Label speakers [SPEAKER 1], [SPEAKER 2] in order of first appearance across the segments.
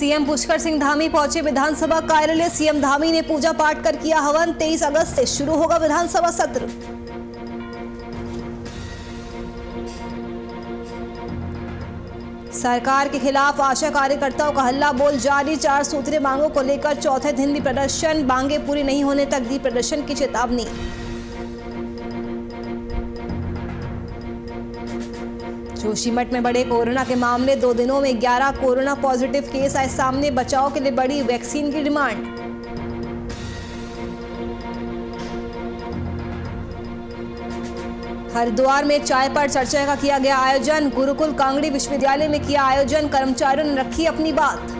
[SPEAKER 1] CM Pushkar Singh Dhami पहुंचे विधानसभा कार्यालय। CM Dhami ने पूजा पाठ कर किया हवन। 23 अगस्त से शुरू होगा विधानसभा सत्र। सरकार के खिलाफ आशा कार्यकर्ताओं का हल्ला बोल जारी। 4 सूत्रीय मांगों को लेकर चौथे दिन भी प्रदर्शन। मांगे पूरी नहीं होने तक दी प्रदर्शन की चेतावनी। जोशीमठ में बढ़े कोरोना के मामले। 2 दिनों में 11 कोरोना पॉजिटिव केस आए सामने। बचाव के लिए बढ़ी वैक्सीन की डिमांड। हरिद्वार में चाय पर चर्चा का किया गया आयोजन। गुरुकुल कांगड़ी विश्वविद्यालय में किया आयोजन। कर्मचारियों ने रखी अपनी बात।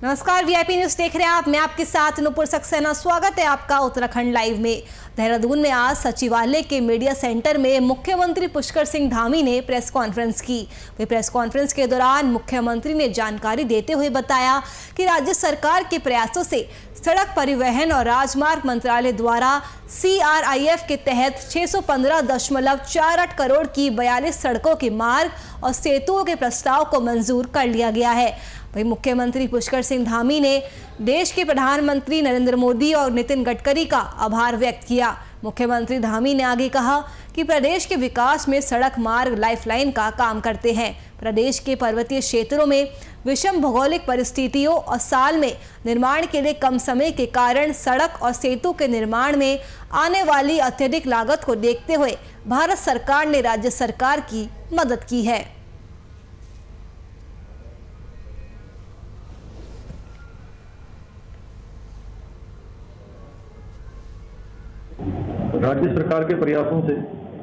[SPEAKER 1] नमस्कार, वीआईपी न्यूज देख रहे हैं आप। मैं आपके साथ नुपुर सक्सेना। स्वागत है आपका उत्तराखंड लाइव में। देहरादून में आज सचिवालय के मीडिया सेंटर में मुख्यमंत्री पुष्कर सिंह धामी ने प्रेस कॉन्फ्रेंस की। वही प्रेस कॉन्फ्रेंस के दौरान मुख्यमंत्री ने जानकारी देते हुए बताया कि राज्य सरकार के प्रयासों से सड़क परिवहन और राजमार्ग मंत्रालय द्वारा CRIF के तहत 615.48 करोड़ की 42 सड़कों के मार्ग और सेतुओं के प्रस्ताव को मंजूर कर लिया गया है। वहीं मुख्यमंत्री पुष्कर सिंह धामी ने देश के प्रधानमंत्री नरेंद्र मोदी और नितिन गडकरी का आभार व्यक्त किया। मुख्यमंत्री धामी ने आगे कहा कि प्रदेश के विकास में सड़क मार्ग लाइफलाइन का काम करते हैं। प्रदेश के पर्वतीय क्षेत्रों में विषम भौगोलिक परिस्थितियों और साल में निर्माण के लिए कम समय के कारण सड़क और सेतु के निर्माण में आने वाली अत्यधिक लागत को देखते हुए भारत सरकार ने राज्य सरकार की मदद की है।
[SPEAKER 2] राज्य सरकार के प्रयासों से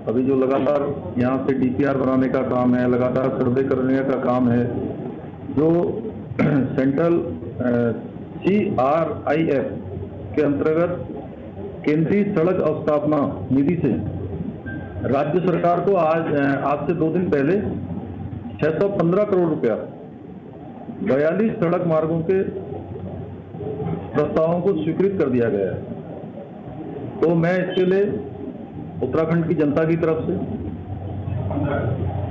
[SPEAKER 2] अभी जो लगातार यहाँ से DPR बनाने का काम है, लगातार सर्वे करने का काम है, जो सेंट्रल CRIF के अंतर्गत केंद्रीय सड़क अवस्थापना निधि से राज्य सरकार को आज से 2 दिन पहले 615 करोड़ रुपया 42 सड़क मार्गों के प्रस्तावों को स्वीकृत कर दिया गया है। तो मैं इसके लिए उत्तराखंड की जनता की तरफ से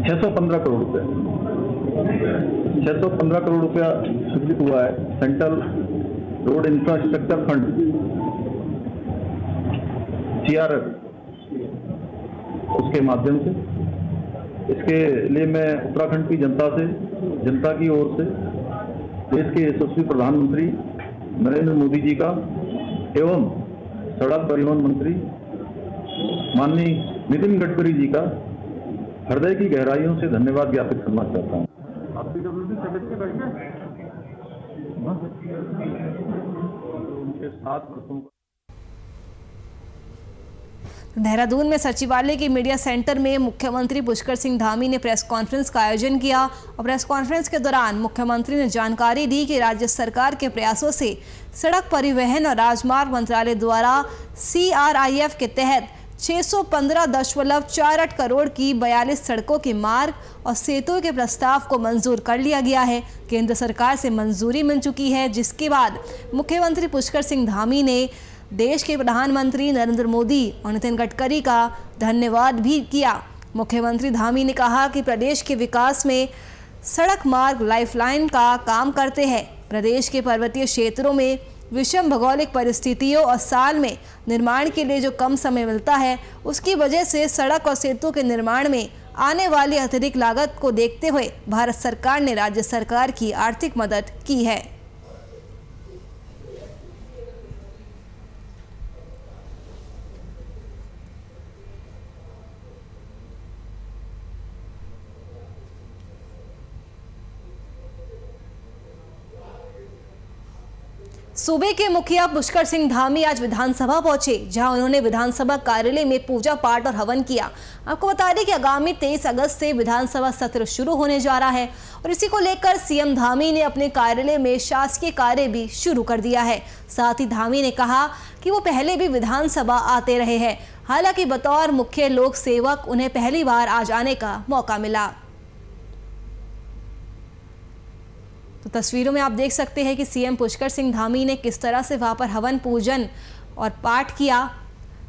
[SPEAKER 2] 615 करोड़ रुपया 615 करोड़ रुपया स्वीकृत हुआ है central road infrastructure fund CRF उसके माध्यम से। इसके लिए मैं उत्तराखंड की जनता की ओर से देश के यशस्वी प्रधानमंत्री नरेंद्र मोदी जी का एवं सड़क परिवहन मंत्री माननीय नितिन गडकरी जी का हृदय की गहराइयों से धन्यवाद ज्ञापित करना चाहता हूँ। उनके साथ
[SPEAKER 1] देहरादून में सचिवालय के मीडिया सेंटर में मुख्यमंत्री पुष्कर सिंह धामी ने प्रेस कॉन्फ्रेंस का आयोजन किया और प्रेस कॉन्फ्रेंस के दौरान मुख्यमंत्री ने जानकारी दी कि राज्य सरकार के प्रयासों से सड़क परिवहन और राजमार्ग मंत्रालय द्वारा CRIF के तहत 615.48 करोड़ की 42 सड़कों के मार्ग और सेतुओं के प्रस्ताव को मंजूर कर लिया गया है। केंद्र सरकार से मंजूरी मिल चुकी है, जिसके बाद मुख्यमंत्री पुष्कर सिंह धामी ने देश के प्रधानमंत्री नरेंद्र मोदी और नितिन गडकरी का धन्यवाद भी किया। मुख्यमंत्री धामी ने कहा कि प्रदेश के विकास में सड़क मार्ग लाइफलाइन का काम करते हैं। प्रदेश के पर्वतीय क्षेत्रों में विषम भौगोलिक परिस्थितियों और साल में निर्माण के लिए जो कम समय मिलता है, उसकी वजह से सड़क और सेतु के निर्माण में आने वाली अत्यधिक लागत को देखते हुए भारत सरकार ने राज्य सरकार की आर्थिक मदद की है। सूबे के मुखिया पुष्कर सिंह धामी आज विधानसभा पहुंचे, जहां उन्होंने विधानसभा कार्यालय में पूजा पाठ और हवन किया। आपको बता दें कि आगामी 23 अगस्त से विधानसभा सत्र शुरू होने जा रहा है और इसी को लेकर सीएम धामी ने अपने कार्यालय में शासकीय कार्य भी शुरू कर दिया है। साथ ही धामी ने कहा कि वो पहले भी विधानसभा आते रहे हैं, हालांकि बतौर मुख्य लोक सेवक उन्हें पहली बार आज आने का मौका मिला। तो तस्वीरों में आप देख सकते हैं कि सीएम पुष्कर सिंह धामी ने किस तरह से वहां पर हवन पूजन और पाठ किया।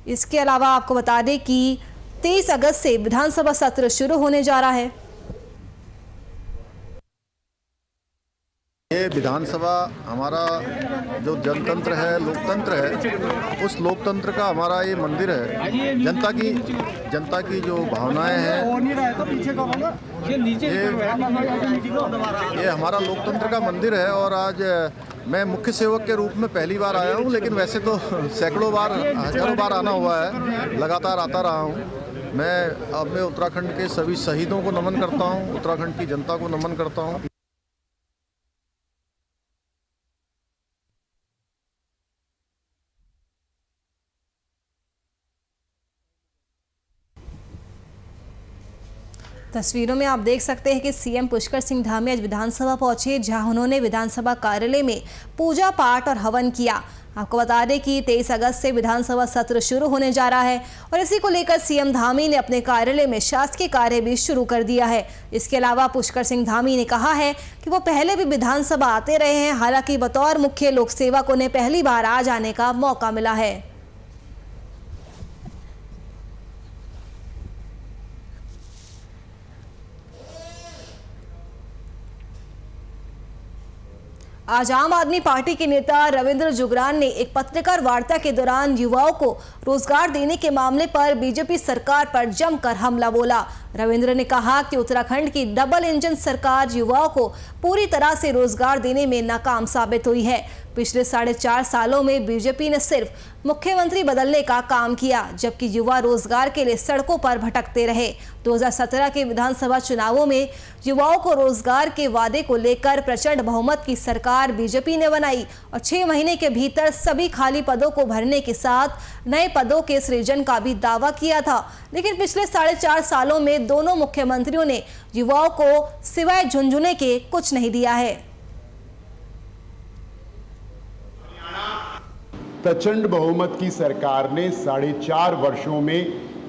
[SPEAKER 1] इसके अलावा आपको बता दें कि 23 अगस्त से विधानसभा सत्र शुरू होने जा रहा है।
[SPEAKER 3] ये विधानसभा हमारा जो जनतंत्र है, लोकतंत्र है, उस लोकतंत्र का हमारा ये मंदिर है। जनता की जो भावनाएं हैं, ये हमारा लोकतंत्र का मंदिर है। और आज मैं मुख्य सेवक के रूप में पहली बार आया हूँ, लेकिन वैसे तो सैकड़ों बार, हजारों बार आना हुआ है, लगातार आता रहा हूँ। मैं अपने उत्तराखंड के सभी शहीदों को नमन करता हूँ, उत्तराखंड की जनता को नमन करता हूँ।
[SPEAKER 1] तस्वीरों में आप देख सकते हैं कि सीएम पुष्कर सिंह धामी आज विधानसभा पहुंचे, जहां उन्होंने विधानसभा कार्यालय में पूजा पाठ और हवन किया। आपको बता दें कि 23 अगस्त से विधानसभा सत्र शुरू होने जा रहा है और इसी को लेकर सीएम धामी ने अपने कार्यालय में शासकीय कार्य भी शुरू कर दिया है। इसके अलावा पुष्कर सिंह धामी ने कहा है कि वो पहले भी विधानसभा आते रहे हैं, हालांकि बतौर मुख्य लोक सेवक उन्हें पहली बार आ जाने का मौका मिला है। आज आम आदमी पार्टी के नेता रविंद्र जुगरान ने एक पत्रकार वार्ता के दौरान युवाओं को रोजगार देने के मामले पर बीजेपी सरकार पर जमकर हमला बोला। रविंद्र ने कहा कि उत्तराखंड की डबल इंजन सरकार युवाओं को पूरी तरह से रोजगार देने में नाकाम साबित हुई है। पिछले 4.5 सालों में बीजेपी ने सिर्फ मुख्यमंत्री बदलने का काम किया, जबकि युवा रोजगार के लिए सड़कों पर भटकते रहे। 2017 के विधानसभा चुनावों में युवाओं को रोजगार के वादे को लेकर प्रचंड बहुमत की सरकार बीजेपी ने बनाई और 6 महीने के भीतर सभी खाली पदों को भरने के साथ नए पदों के सृजन का भी दावा किया था। लेकिन पिछले 4.5 सालों में दोनों मुख्यमंत्रियों ने युवाओं को सिवाय झुंझुने के कुछ नहीं दिया है।
[SPEAKER 4] प्रचंड बहुमत की सरकार ने 4.5 वर्षों में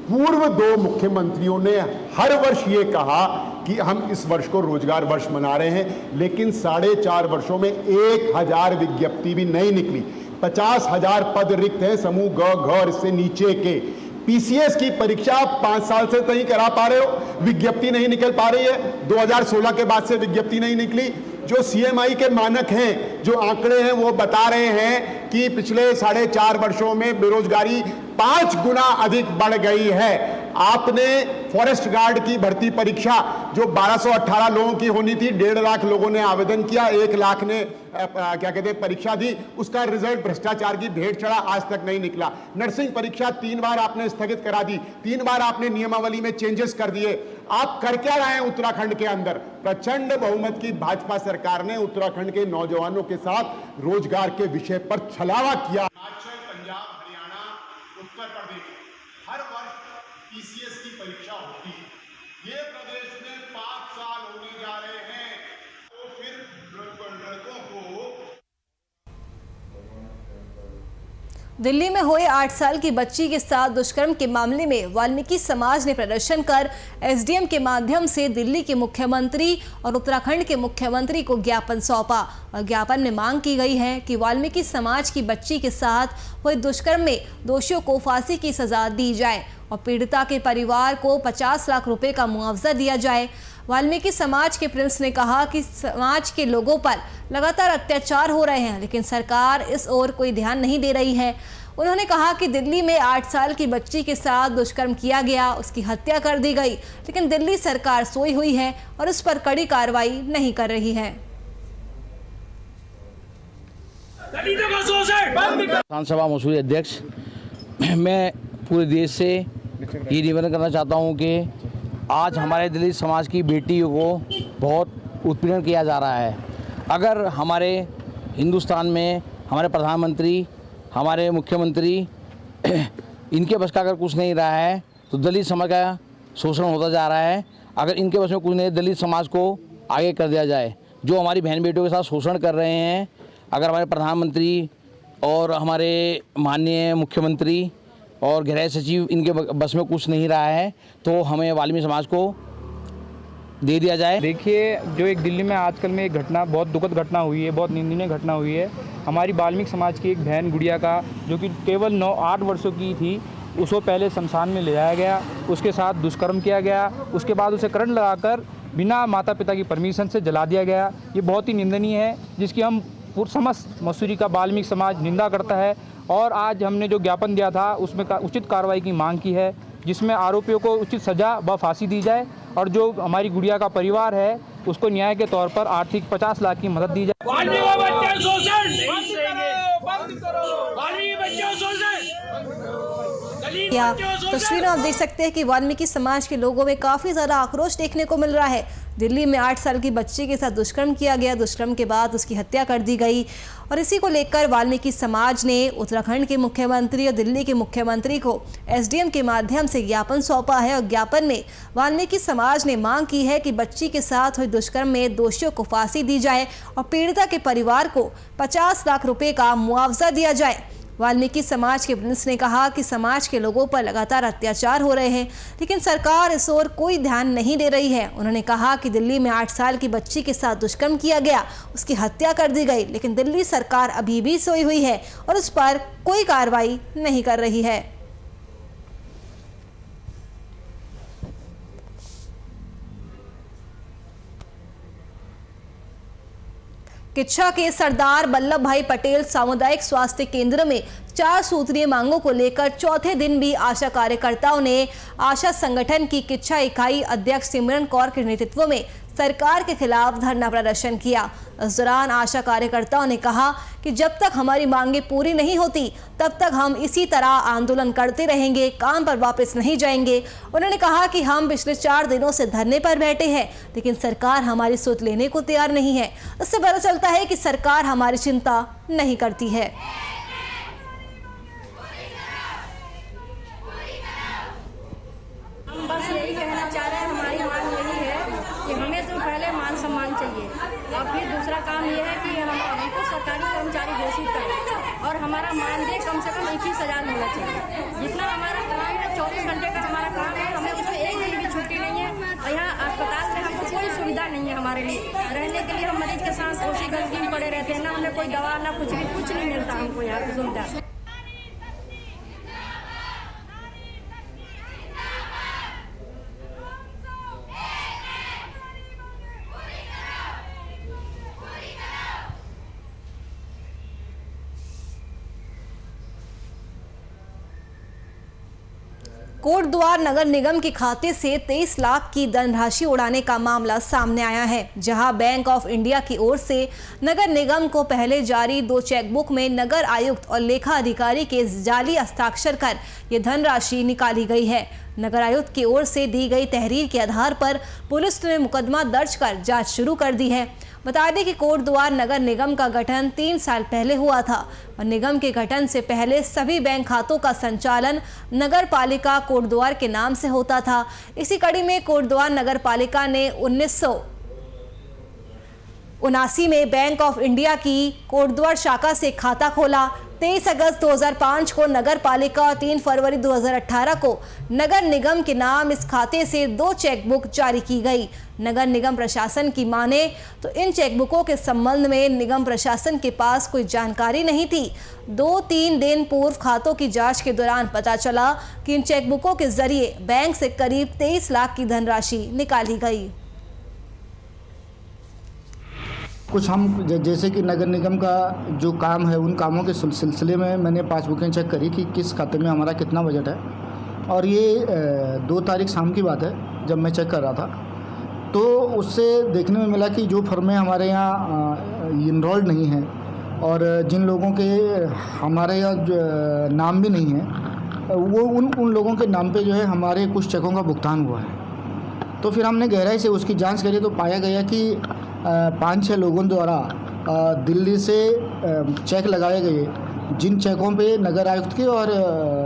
[SPEAKER 4] पूर्व 2 मुख्यमंत्रियों ने हर वर्ष ये कहा कि हम इस वर्ष को रोजगार वर्ष मना रहे हैं, लेकिन 4.5 वर्षों में 1000 विज्ञप्ति भी नहीं निकली। 50,000 पद रिक्त हैं समूह ग, घ और इससे नीचे के। पीसीएस की परीक्षा 5 साल से नहीं करा पा रहे हो, विज्ञप्ति नहीं निकल पा रही है। 2016 के बाद से विज्ञप्ति नहीं निकली। जो सीएमआई के मानक हैं, जो आंकड़े हैं, वो बता रहे हैं कि पिछले 4.5 वर्षों में बेरोजगारी 5 गुना अधिक बढ़ गई है। आपने फॉरेस्ट गार्ड की भर्ती परीक्षा जो 1218 लोगों की होनी थी, 1.5 लाख लोगों ने आवेदन किया, 1 लाख ने परीक्षा दी, उसका रिजल्ट भ्रष्टाचार की भेंट चढ़ा, आज तक नहीं निकला। नर्सिंग परीक्षा 3 बार आपने स्थगित करा दी, 3 बार आपने नियमावली में चेंजेस कर दिए। आप कर क्या रहे हैं उत्तराखंड के अंदर? प्रचंड बहुमत की भाजपा सरकार ने उत्तराखंड के नौजवानों के साथ रोजगार के विषय पर छलावा किया। पंजाब, हरियाणा, उत्तर प्रदेश हर वर्ष पीसीएस की परीक्षा होती है। ये प्रदेश में 5 साल होने जा रहे हैं, तो फिर लड़कों को
[SPEAKER 1] दिल्ली में हुए 8 साल की बच्ची के साथ दुष्कर्म के मामले में वाल्मीकि समाज ने प्रदर्शन कर एसडीएम के माध्यम से दिल्ली के मुख्यमंत्री और उत्तराखंड के मुख्यमंत्री को ज्ञापन सौंपा और ज्ञापन में मांग की गई है कि वाल्मीकि समाज की बच्ची के साथ हुए दुष्कर्म में दोषियों को फांसी की सजा दी जाए और पीड़िता के परिवार को 50 लाख रुपए का मुआवजा दिया जाए। वाल्मीकि समाज के प्रिंस ने कहा कि समाज के लोगों पर लगातार अत्याचार हो रहे हैं, लेकिन सरकार इस ओर कोई ध्यान नहीं दे रही है। उन्होंने कहा कि दिल्ली में 8 साल की बच्ची के साथ दुष्कर्म किया गया, उसकी हत्या कर दी गई, लेकिन दिल्ली सरकार सोई हुई है और उस पर कड़ी कार्रवाई नहीं कर रही है।
[SPEAKER 5] विधानसभा मसूरी अध्यक्ष, मैं पूरे देश से ये निवेदन करना चाहता हूँ कि आज हमारे दलित समाज की बेटियों को बहुत उत्पीड़न किया जा रहा है। अगर हमारे हिंदुस्तान में हमारे प्रधानमंत्री, हमारे मुख्यमंत्री इनके बस का अगर कुछ नहीं रहा है तो दलित समाज का शोषण होता जा रहा है। अगर इनके बस में कुछ नहीं, दलित समाज को आगे कर दिया जाए। जो हमारी बहन बेटियों के साथ शोषण कर रहे हैं, अगर हमारे प्रधानमंत्री और हमारे माननीय मुख्यमंत्री और गृह सचिव इनके बस में कुछ नहीं रहा है तो हमें वाल्मीकि समाज को दे दिया जाए।
[SPEAKER 6] देखिए, जो एक दिल्ली में आजकल में एक घटना, बहुत दुखद घटना हुई है, बहुत निंदनीय घटना हुई है। हमारी वाल्मीकि समाज की एक बहन गुड़िया का, जो कि केवल 8 वर्षों की थी, उसको पहले शमशान में ले जाया गया, उसके साथ दुष्कर्म किया गया, उसके बाद उसे करंट लगाकर बिना माता पिता की परमिशन से जला दिया गया। ये बहुत ही निंदनीय है, जिसकी हम समस्त मसूरी का वाल्मीकि समाज निंदा करता है। और आज हमने जो ज्ञापन दिया था उसमें उचित कार्रवाई की मांग की है, जिसमें आरोपियों को उचित सज़ा व फांसी दी जाए और जो हमारी गुड़िया का परिवार है उसको न्याय के तौर पर आर्थिक 50 लाख की मदद दी जाए।
[SPEAKER 1] या तस्वीरें आप देख सकते हैं कि वाल्मीकि समाज के लोगों में काफ़ी ज़्यादा आक्रोश देखने को मिल रहा है। दिल्ली में 8 साल की बच्ची के साथ दुष्कर्म किया गया, दुष्कर्म के बाद उसकी हत्या कर दी गई और इसी को लेकर वाल्मीकि समाज ने उत्तराखंड के मुख्यमंत्री और दिल्ली के मुख्यमंत्री को एसडीएम के माध्यम से ज्ञापन सौंपा है और ज्ञापन में वाल्मीकि समाज ने मांग की है कि बच्ची के साथ हुए दुष्कर्म में दोषियों को फांसी दी जाए और पीड़िता के परिवार को 50 लाख रुपए का मुआवजा दिया जाए। वाल्मीकि समाज के प्रिंस ने कहा कि समाज के लोगों पर लगातार अत्याचार हो रहे हैं, लेकिन सरकार इस ओर कोई ध्यान नहीं दे रही है। उन्होंने कहा कि दिल्ली में 8 साल की बच्ची के साथ दुष्कर्म किया गया, उसकी हत्या कर दी गई, लेकिन दिल्ली सरकार अभी भी सोई हुई है और उस पर कोई कार्रवाई नहीं कर रही है। किच्छा के सरदार वल्लभ भाई पटेल सामुदायिक स्वास्थ्य केंद्र में 4 सूत्रीय मांगों को लेकर चौथे दिन भी आशा कार्यकर्ताओं ने आशा संगठन की किच्छा इकाई अध्यक्ष सिमरन कौर के नेतृत्व में सरकार के खिलाफ धरना प्रदर्शन किया। इस दौरान आशा कार्यकर्ताओं ने कहा कि जब तक हमारी मांगें पूरी नहीं होती तब तक हम इसी तरह आंदोलन करते रहेंगे, काम पर वापस नहीं जाएंगे। उन्होंने कहा कि हम पिछले 4 दिनों से धरने पर बैठे हैं, लेकिन सरकार हमारी सुध लेने को तैयार नहीं है। इससे पता चलता है कि सरकार हमारी चिंता नहीं करती है।
[SPEAKER 7] हम बस यही कहना चाह रहे हैं, हमारी मांग यही है कि हमें तो पहले मान सम्मान चाहिए और फिर दूसरा काम ये है कि हमको सरकारी कर्मचारी घोषित करें और हमारा मानदेय कम से कम 21,000 होना चाहिए। जितना हमारा काम है 24 घंटे का हमारा काम है, हमें उसमें एक दिन भी छुट्टी नहीं है और यहाँ अस्पताल में हमको कोई सुविधा नहीं है। हमारे लिए रहने के लिए हम मरीज के साथ कोसी गंदगी में पड़े रहते हैं, ना हमें कोई दवा ना कुछ नहीं मिलता हमको यहाँ की सुविधा।
[SPEAKER 1] कोटद्वार नगर निगम के खाते से 23 लाख की धनराशि उड़ाने का मामला सामने आया है, जहां बैंक ऑफ इंडिया की ओर से नगर निगम को पहले जारी 2 चेकबुक में नगर आयुक्त और लेखा अधिकारी के जाली हस्ताक्षर कर ये धनराशि निकाली गई है। नगर आयुक्त की ओर से दी गई तहरीर के आधार पर पुलिस ने मुकदमा दर्ज कर जांच शुरू कर दी है। बता दें कि कोटद्वार नगर निगम का गठन 3 साल पहले हुआ था और निगम के गठन से पहले सभी बैंक खातों का संचालन नगर पालिका कोटद्वार के नाम से होता था। इसी कड़ी में कोटद्वार नगर पालिका ने 1979 में बैंक ऑफ इंडिया की कोटद्वार शाखा से खाता खोला। 23 अगस्त 2005 को नगर पालिका और 3 फरवरी 2018 को नगर निगम के नाम इस खाते से 2 चेकबुक जारी की गई। नगर निगम प्रशासन की माने तो इन चेकबुकों के संबंध में निगम प्रशासन के पास कोई जानकारी नहीं थी। 2-3 दिन पूर्व खातों की जांच के दौरान पता चला कि इन चेकबुकों के जरिए बैंक से करीब 23 लाख की धनराशि निकाली गई।
[SPEAKER 8] कुछ हम जैसे कि नगर निगम का जो काम है उन कामों के सिलसिले में मैंने पासबुकें चेक करी कि किस खाते में हमारा कितना बजट है, और ये 2 तारीख शाम की बात है जब मैं चेक कर रहा था, तो उससे देखने में मिला कि जो फर्में हमारे यहाँ इनरोल्ड नहीं हैं और जिन लोगों के हमारे यहाँ नाम भी नहीं है वो उन लोगों के नाम पे जो है हमारे कुछ चेकों का भुगतान हुआ है। तो फिर हमने गहराई से उसकी जांच करी तो पाया गया कि 5-6 लोगों द्वारा दिल्ली से चेक लगाए गए, जिन चेकों पे नगर आयुक्त के और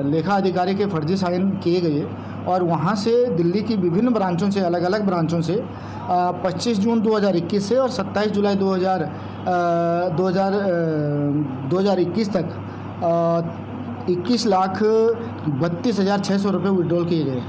[SPEAKER 8] लेखा अधिकारी के फर्जी साइन किए गए और वहाँ से दिल्ली की विभिन्न ब्रांचों से, अलग अलग ब्रांचों से 25 जून 2021 से और 27 जुलाई 2021 तक 21,32,600 रुपये विड्रॉल किए गए।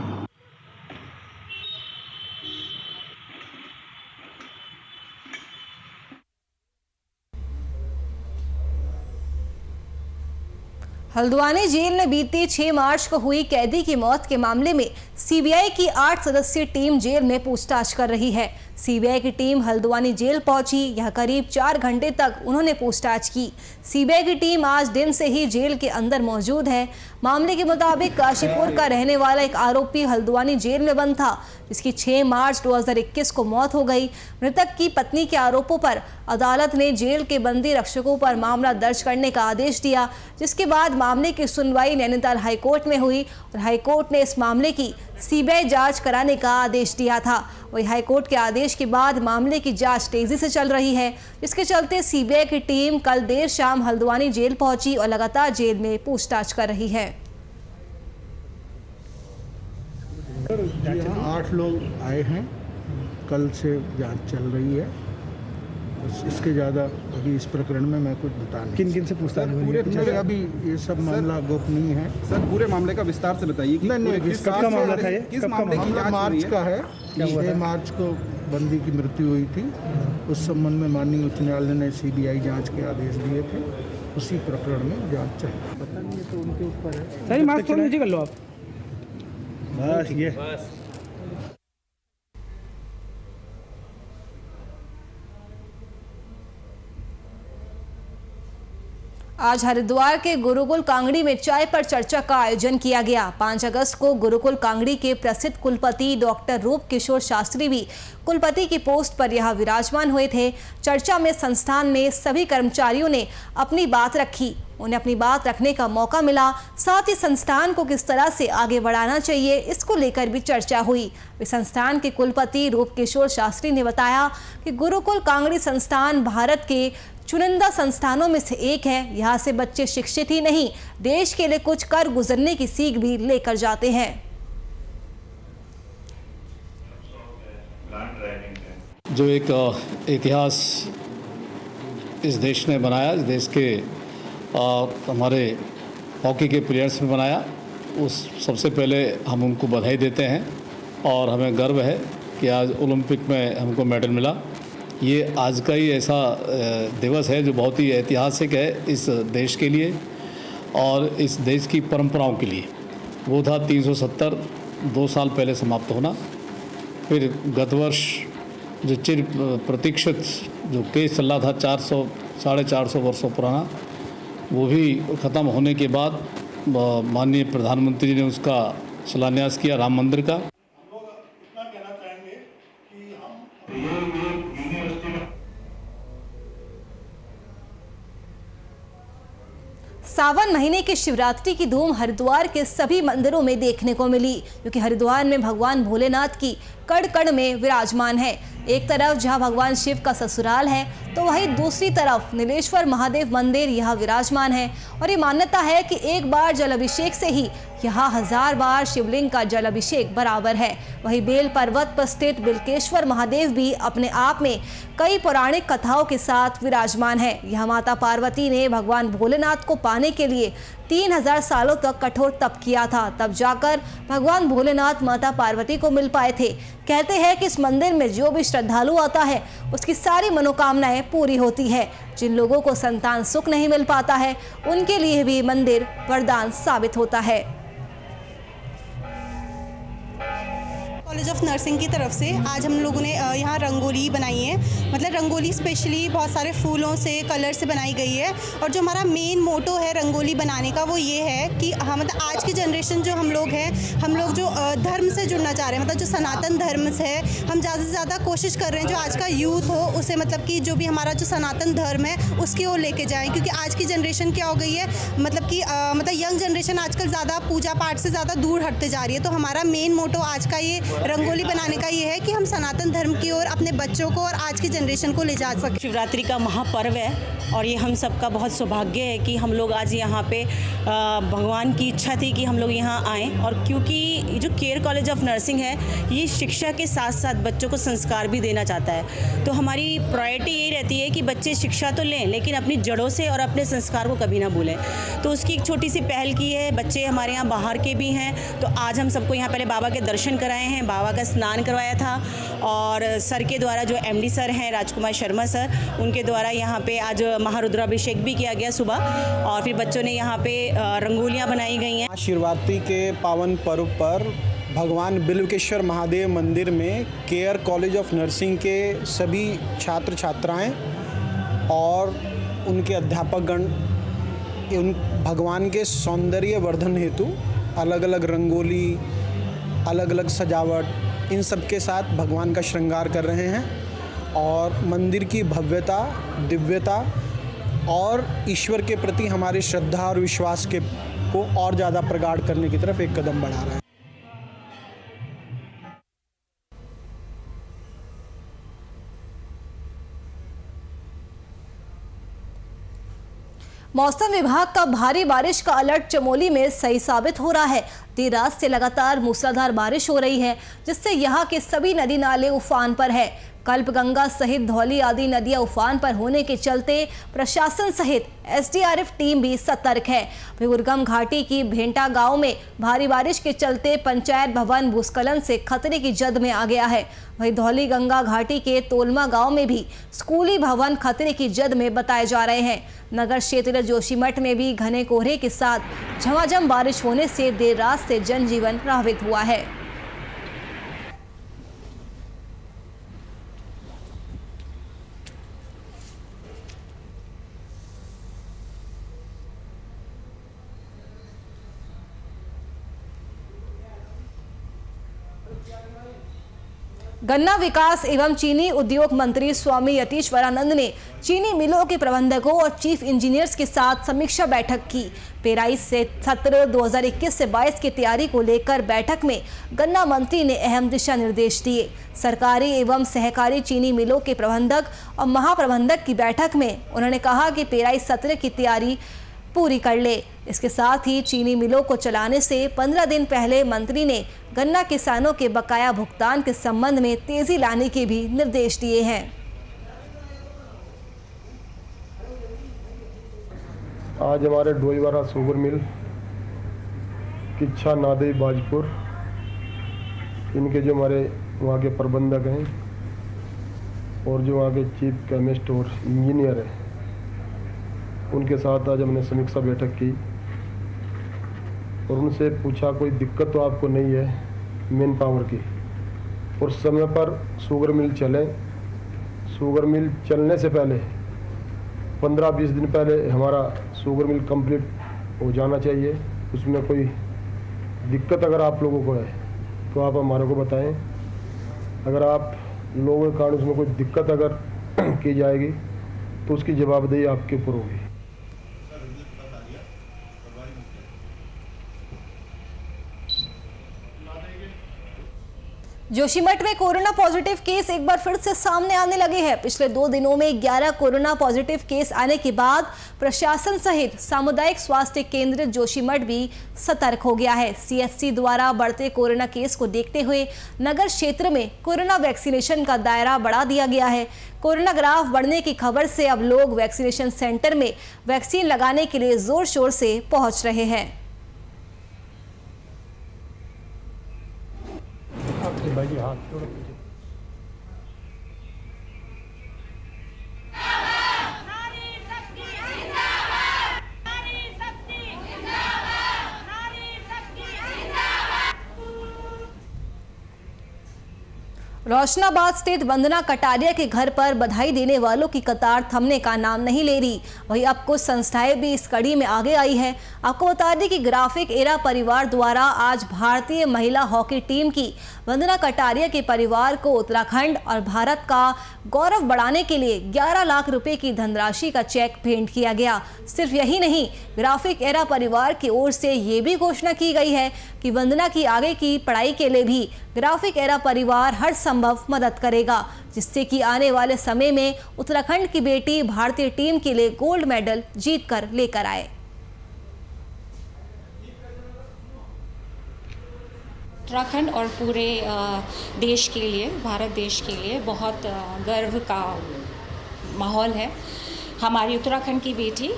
[SPEAKER 1] हल्द्वानी जेल में बीती 6 मार्च को हुई कैदी की मौत के मामले में सीबीआई की 8 सदस्यीय टीम जेल में पूछताछ कर रही है। सीबीआई की टीम हल्द्वानी जेल पहुंची। यह करीब 4 घंटे तक उन्होंने पूछताछ की। सीबीआई की टीम आज दिन से ही जेल के अंदर मौजूद है। मामले के मुताबिक काशीपुर का रहने वाला एक आरोपी हल्द्वानी जेल में बंद था, जिसकी 6 मार्च 2021 को मौत हो गई। मृतक की पत्नी के आरोपों पर अदालत ने जेल के बंदी रक्षकों पर मामला दर्ज करने का आदेश दिया, जिसके बाद मामले की सुनवाई नैनीताल हाईकोर्ट में हुई और हाईकोर्ट ने इस मामले की सीबीआई जांच कराने का आदेश दिया था। वही हाईकोर्ट के आदेश के बाद मामले की जांच तेजी से चल रही है, जिसके चलते सीबीआई की टीम कल देर शाम हल्द्वानी जेल पहुंची और लगातार जेल में पूछताछ कर रही है।
[SPEAKER 9] 8 लोग आए हैं, कल से जांच चल रही है। इसके ज़्यादा अभी इस प्रकरण में मैं कुछ बता नहीं।
[SPEAKER 10] किन किन से पूछताछ हुई है?
[SPEAKER 9] अभी ये सब मामला गोपनीय है।
[SPEAKER 10] सर, पूरे मामले का विस्तार से बताइए कि
[SPEAKER 9] किस
[SPEAKER 10] मामला था ये?
[SPEAKER 9] किस मामले की जांच मार्च का है। 6 मार्च को बंदी की मृत्यु हुई थी। उस संबंध में माननीय उच्च न्यायालय ने सीबीआई जांच के आदेश दिए थे। उसी प्रकरण में जांच चल रही है। पता नहीं तो उनके ऊपर है।
[SPEAKER 10] सही मास्क थोड़ा नीचे कर लो आप।
[SPEAKER 9] बस ये
[SPEAKER 1] आज हरिद्वार के गुरुकुल कांगड़ी में चाय पर चर्चा का आयोजन किया गया। 5 अगस्त को गुरुकुल कांगड़ी के प्रसिद्ध कुलपति डॉक्टर रूप किशोर शास्त्री भी कुलपति की पोस्ट पर यहाँ विराजमान हुए थे। चर्चा में संस्थान में सभी कर्मचारियों ने अपनी बात रखी, उन्हें अपनी बात रखने का मौका मिला। साथ ही संस्थान को किस तरह से आगे बढ़ाना चाहिए, इसको लेकर भी चर्चा हुई। संस्थान के कुलपति रूप किशोर शास्त्री ने बताया कि गुरुकुल कांगड़ी संस्थान भारत के चुनिंदा संस्थानों में से एक है। यहाँ से बच्चे शिक्षित ही नहीं, देश के लिए कुछ कर गुजरने की सीख भी लेकर जाते हैं।
[SPEAKER 11] जो एक इतिहास इस देश ने बनाया, इस देश के हमारे हॉकी के प्लेयर्स ने बनाया, उस सबसे पहले हम उनको बधाई देते हैं और हमें गर्व है कि आज ओलंपिक में हमको मेडल मिला। ये आज का ही ऐसा दिवस है जो बहुत ही ऐतिहासिक है इस देश के लिए और इस देश की परंपराओं के लिए। वो था 370 2 साल पहले समाप्त होना। फिर गत वर्ष जो चिर प्रतीक्षित जो केस चल रहा था 400 450 वर्षों पुराना, वो भी ख़त्म होने के बाद माननीय प्रधानमंत्री ने उसका शिलान्यास किया राम मंदिर का।
[SPEAKER 1] सावन महीने की शिवरात्रि की धूम हरिद्वार के सभी मंदिरों में देखने को मिली, क्योंकि हरिद्वार में भगवान भोलेनाथ की कण कण में विराजमान है। एक तरफ जहां भगवान शिव का ससुराल है, तो वहीं दूसरी तरफ नीलेश्वर महादेव मंदिर यहाँ विराजमान है। और ये मान्यता है कि एक बार जल अभिषेक से ही यहाँ 1000 बार शिवलिंग का जल अभिषेक बराबर है। वहीं बेल पर्वत पर स्थित बिल्केश्वर महादेव भी अपने आप में कई पौराणिक कथाओं के साथ विराजमान है। यह माता पार्वती ने भगवान भोलेनाथ को पाने के लिए 3000 सालों तक कठोर तप किया था, तब जाकर भगवान भोलेनाथ माता पार्वती को मिल पाए थे। कहते हैं कि इस मंदिर में जो भी श्रद्धालु आता है उसकी सारी मनोकामनाएं पूरी होती है। जिन लोगों को संतान सुख नहीं मिल पाता है, उनके लिए भी मंदिर वरदान साबित होता है।
[SPEAKER 12] कॉलेज ऑफ नर्सिंग की तरफ से आज हम लोगों ने यहाँ रंगोली बनाई है। मतलब रंगोली स्पेशली बहुत सारे फूलों से, कलर से बनाई गई है। और जो हमारा मेन मोटो है रंगोली बनाने का, वो ये है कि हम मतलब आज की जनरेशन जो हम लोग हैं, हम लोग जो धर्म से जुड़ना चाह रहे हैं, मतलब जो सनातन धर्म है, हम ज़्यादा से ज़्यादा कोशिश कर रहे हैं जो आज का यूथ हो उसे मतलब कि जो भी हमारा जो सनातन धर्म है उसकी ओर लेके जाएँ। क्योंकि आज की जनरेशन क्या हो गई है, मतलब कि मतलब यंग जनरेशन आजकल ज़्यादा पूजा पाठ से ज़्यादा दूर हटते जा रही है। तो हमारा मेन मोटो आज का ये रंगोली बनाने का ये है कि हम सनातन धर्म की ओर अपने बच्चों को और आज की जनरेशन को ले जा सकें।
[SPEAKER 13] शिवरात्रि का महापर्व है और ये हम सबका बहुत सौभाग्य है कि हम लोग आज यहाँ पे भगवान की इच्छा थी कि हम लोग यहाँ आएँ। और क्योंकि जो केयर कॉलेज ऑफ नर्सिंग है, ये शिक्षा के साथ साथ बच्चों को संस्कार भी देना चाहता है। तो हमारी प्रायोरिटी यही रहती है कि बच्चे शिक्षा तो लें, लेकिन अपनी जड़ों से और अपने संस्कार को कभी ना भूलें। तो उसकी एक छोटी सी पहल की है। बच्चे हमारे यहाँ बाहर के भी हैं, तो आज हम सबको यहाँ पहले बाबा के दर्शन कराए हैं, बाबा का स्नान करवाया था और सर के द्वारा जो एमडी सर हैं राजकुमार शर्मा सर, उनके द्वारा यहाँ पे आज महारुद्राभिषेक भी किया गया सुबह और फिर बच्चों ने यहाँ पे रंगोलियाँ बनाई गई हैं।
[SPEAKER 10] शिवरात्रि के पावन पर्व पर भगवान बिल्वकेश्वर महादेव मंदिर में केयर कॉलेज ऑफ नर्सिंग के सभी छात्र छात्राएं और उनके अध्यापकगण उन भगवान के सौंदर्य वर्धन हेतु अलग अलग रंगोली, अलग अलग सजावट, इन सब के साथ भगवान का श्रृंगार कर रहे हैं और मंदिर की भव्यता, दिव्यता और ईश्वर के प्रति हमारी श्रद्धा और विश्वास को और ज़्यादा प्रगाढ़ करने की तरफ एक कदम बढ़ा रहा है।
[SPEAKER 1] मौसम विभाग का भारी बारिश का अलर्ट चमोली में सही साबित हो रहा है। देर रात से लगातार मूसलाधार बारिश हो रही है, जिससे यहाँ के सभी नदी नाले उफान पर है। कल्पगंगा सहित धौली आदि नदियां उफान पर होने के चलते प्रशासन सहित एसडीआरएफ टीम भी सतर्क है। दुर्गम घाटी की भेंटा गांव में भारी बारिश के चलते पंचायत भवन भूस्खलन से खतरे की जद में आ गया है। वहीं धौली गंगा घाटी के तोलमा गांव में भी स्कूली भवन खतरे की जद में बताए जा रहे हैं। नगर क्षेत्र जोशीमठ में भी घने कोहरे के साथ झमाझम बारिश होने से देर रात से जनजीवन प्रभावित हुआ है। गन्ना विकास एवं चीनी उद्योग मंत्री स्वामी यतीश्वरानंद ने चीनी मिलों के प्रबंधकों और चीफ इंजीनियर्स के साथ समीक्षा बैठक की। पेराई से सत्र 2021 से 22 की तैयारी को लेकर बैठक में गन्ना मंत्री ने अहम दिशा निर्देश दिए। सरकारी एवं सहकारी चीनी मिलों के प्रबंधक और महाप्रबंधक की बैठक में उन्होंने कहा कि पेराई सत्र की तैयारी पूरी कर ले। इसके साथ ही चीनी मिलों को चलाने से 15 दिन पहले मंत्री ने गन्ना किसानों के बकाया भुगतान के संबंध में तेजी लाने के भी निर्देश दिए हैं।
[SPEAKER 14] आज हमारे डोईवारा शुगर मिल, किच्छा, नादई, बाजपुर, इनके जो हमारे वहाँ के प्रबंधक हैं और जो वहाँ के चीफ केमिस्ट और इंजीनियर हैं, उनके साथ आज हमने समीक्षा बैठक की और उनसे पूछा कोई दिक्कत तो आपको नहीं है मेन पावर की, और समय पर शुगर मिल चले। शुगर मिल चलने से पहले 15-20 दिन पहले हमारा शुगर मिल कंप्लीट हो जाना चाहिए। उसमें कोई दिक्कत अगर आप लोगों को है तो आप हमारे को बताएं। अगर आप लोगों के कारण उसमें कोई दिक्कत अगर की जाएगी तो उसकी जवाबदेही आपके ऊपर होगी।
[SPEAKER 1] जोशीमठ में कोरोना पॉजिटिव केस एक बार फिर से सामने आने लगे हैं। पिछले 2 दिनों में 11 कोरोना पॉजिटिव केस आने के बाद प्रशासन सहित सामुदायिक स्वास्थ्य केंद्र जोशीमठ भी सतर्क हो गया है। सीएचसी द्वारा बढ़ते कोरोना केस को देखते हुए नगर क्षेत्र में कोरोना वैक्सीनेशन का दायरा बढ़ा दिया गया है। कोरोना ग्राफ बढ़ने की खबर से अब लोग वैक्सीनेशन सेंटर में वैक्सीन लगाने के लिए जोर शोर से पहुंच रहे हैं।
[SPEAKER 14] भाई हाथ छोड़ो।
[SPEAKER 1] रोशनाबाद स्थित वंदना कटारिया के घर पर बधाई देने वालों की कतार थमने का नाम नहीं ले रही। वहीं अब कुछ संस्थाएं भी इस कड़ी में आगे आई है। आपको बता दें कि ग्राफिक एरा परिवार द्वारा आज भारतीय महिला हॉकी टीम की वंदना कटारिया के परिवार को उत्तराखंड और भारत का गौरव बढ़ाने के लिए 11 लाख रुपए की धनराशि का चेक भेंट किया गया। सिर्फ यही नहीं, ग्राफिक एरा परिवार की ओर से ये भी घोषणा की गई है कि वंदना की आगे की पढ़ाई के लिए भी ग्राफिक एरा परिवार हर संभव मदद करेगा, जिससे कि आने वाले समय में उत्तराखंड की बेटी भारतीय टीम के लिए गोल्ड मेडल जीत कर लेकर आए।
[SPEAKER 15] उत्तराखंड और पूरे देश के लिए, भारत देश के लिए बहुत गर्व का माहौल है। हमारी उत्तराखंड की बेटी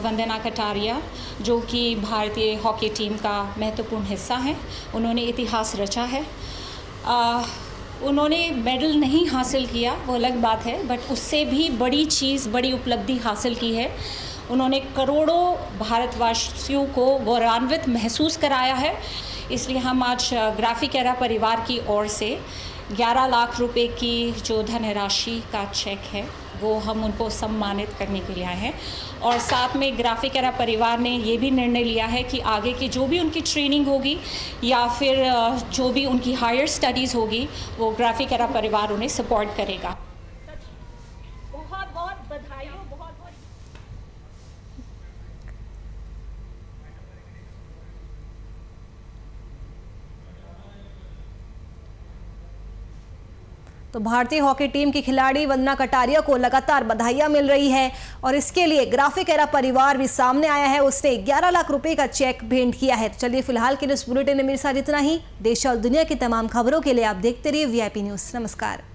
[SPEAKER 15] वंदना कटारिया, जो कि भारतीय हॉकी टीम का महत्वपूर्ण हिस्सा है, उन्होंने इतिहास रचा है उन्होंने मेडल नहीं हासिल किया, वो अलग बात है, बट उससे भी बड़ी चीज़, बड़ी उपलब्धि हासिल की है। उन्होंने करोड़ों भारतवासियों को गौरवान्वित महसूस कराया है। इसलिए हम आज ग्राफिक एरा परिवार की ओर से 11 लाख रुपए की जो धनराशि का चेक है वो हम उनको सम्मानित करने के लिए आए हैं। और साथ में ग्राफिक एरा परिवार ने ये भी निर्णय लिया है कि आगे की जो भी उनकी ट्रेनिंग होगी या फिर जो भी उनकी हायर स्टडीज़ होगी वो ग्राफिक एरा परिवार उन्हें सपोर्ट करेगा। बहुत बहुत बधाई हो, बहुत बहुत।
[SPEAKER 1] तो भारतीय हॉकी टीम की खिलाड़ी वंदना कटारिया को लगातार बधाइयां मिल रही है और इसके लिए ग्राफिक एरा परिवार भी सामने आया है। उसने 11 लाख रुपए का चेक भेंट किया है। तो चलिए फिलहाल के लिए इस बुलेटिन में मेरे साथ इतना ही। देश और दुनिया की तमाम खबरों के लिए आप देखते रहिए VIP न्यूज़। नमस्कार।